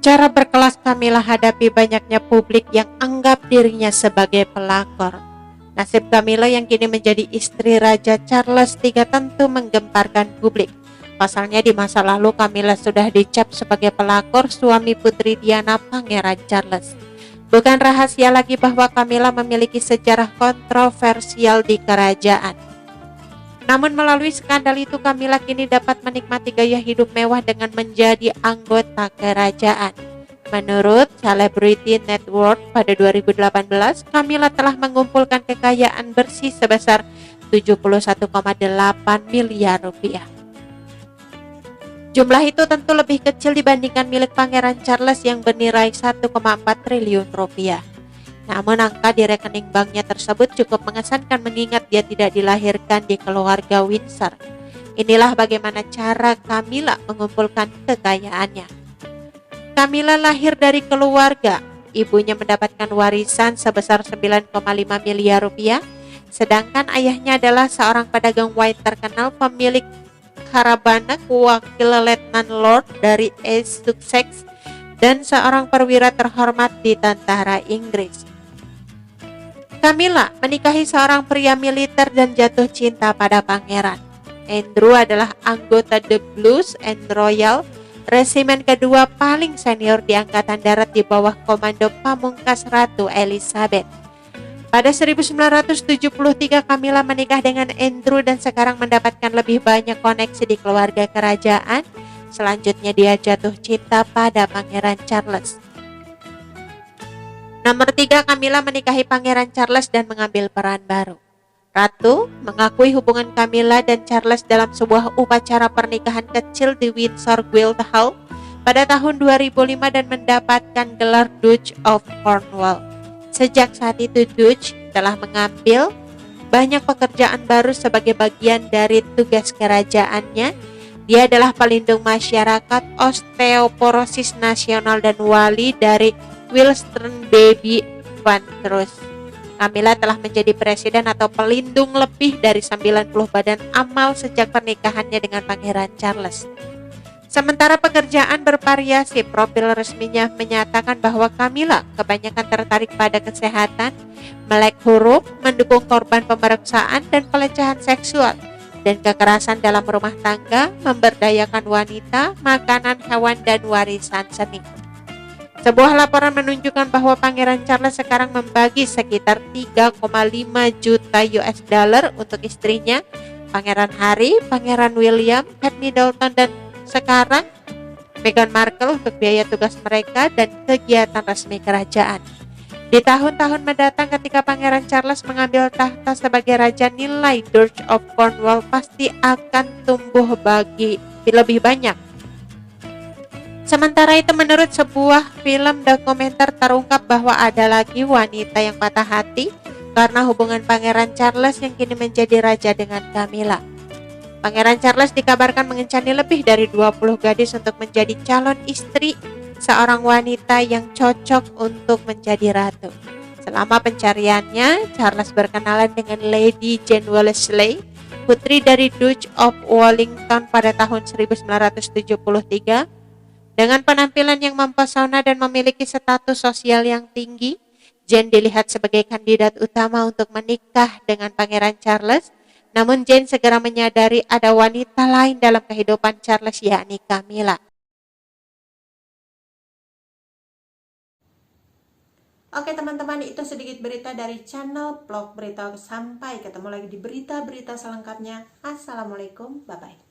Cara berkelas Camilla hadapi banyaknya publik yang anggap dirinya sebagai pelakor. Nasib Camilla yang kini menjadi istri Raja Charles III tentu menggemparkan publik. Pasalnya di masa lalu Camilla sudah dicap sebagai pelakor suami putri Diana Pangeran Charles. Bukan rahasia lagi bahwa Camilla memiliki sejarah kontroversial di kerajaan. Namun melalui skandal itu Camilla kini dapat menikmati gaya hidup mewah dengan menjadi anggota kerajaan. Menurut Celebrity Net Worth pada 2018, Camilla telah mengumpulkan kekayaan bersih sebesar 71,8 miliar rupiah. Jumlah itu tentu lebih kecil dibandingkan milik Pangeran Charles yang bernilai 1,4 triliun rupiah. Namun angka di rekening banknya tersebut cukup mengesankan mengingat dia tidak dilahirkan di keluarga Windsor. Inilah bagaimana cara Camilla mengumpulkan kekayaannya. Camilla lahir dari keluarga, ibunya mendapatkan warisan sebesar 9,5 miliar rupiah, sedangkan ayahnya adalah seorang pedagang wine terkenal pemilik Caravana, wakil letnan lord dari East Sussex, dan seorang perwira terhormat di tentara Inggris. Camilla menikahi seorang pria militer dan jatuh cinta pada pangeran. Andrew adalah anggota The Blues and Royal, resimen kedua paling senior di Angkatan Darat di bawah komando Pamungkas Ratu Elizabeth. Pada 1973 Camilla menikah dengan Andrew dan sekarang mendapatkan lebih banyak koneksi di keluarga kerajaan. Selanjutnya dia jatuh cinta pada Pangeran Charles. Nomor 3, Camilla menikahi Pangeran Charles dan mengambil peran baru. Ratu mengakui hubungan Camilla dan Charles dalam sebuah upacara pernikahan kecil di Windsor Guildhall pada tahun 2005 dan mendapatkan gelar Duke of Cornwall. Sejak saat itu Duke telah mengambil banyak pekerjaan baru sebagai bagian dari tugas kerajaannya. Dia adalah pelindung masyarakat, osteoporosis nasional, dan wali dari Wilstern Baby Van Trust. Camilla telah menjadi presiden atau pelindung lebih dari 90 badan amal sejak pernikahannya dengan Pangeran Charles. Sementara pekerjaan bervariasi, profil resminya menyatakan bahwa Camilla kebanyakan tertarik pada kesehatan, melek huruf, mendukung korban pemeriksaan dan pelecehan seksual, dan kekerasan dalam rumah tangga, memberdayakan wanita, makanan hewan, dan warisan seni. Sebuah laporan menunjukkan bahwa Pangeran Charles sekarang membagi sekitar 3,5 juta US dollar untuk istrinya, Pangeran Harry, Pangeran William, Kate Middleton, dan sekarang Meghan Markle untuk biaya tugas mereka dan kegiatan resmi kerajaan. Di tahun-tahun mendatang ketika Pangeran Charles mengambil tahta sebagai raja, nilai Duke of Cornwall pasti akan tumbuh lebih banyak. Sementara itu menurut sebuah film dokumenter terungkap bahwa ada lagi wanita yang patah hati karena hubungan Pangeran Charles yang kini menjadi raja dengan Camilla. Pangeran Charles dikabarkan mengencani lebih dari 20 gadis untuk menjadi calon istri seorang wanita yang cocok untuk menjadi ratu. Selama pencariannya, Charles berkenalan dengan Lady Jane Wellesley, putri dari Duke of Wellington pada tahun 1973. Dengan penampilan yang mempesona dan memiliki status sosial yang tinggi, Jane dilihat sebagai kandidat utama untuk menikah dengan Pangeran Charles. Namun Jane segera menyadari ada wanita lain dalam kehidupan Charles, yakni Camilla. Oke teman-teman, itu sedikit berita dari channel Vlog Berita. Sampai ketemu lagi di berita-berita selengkapnya. Assalamualaikum, bye-bye.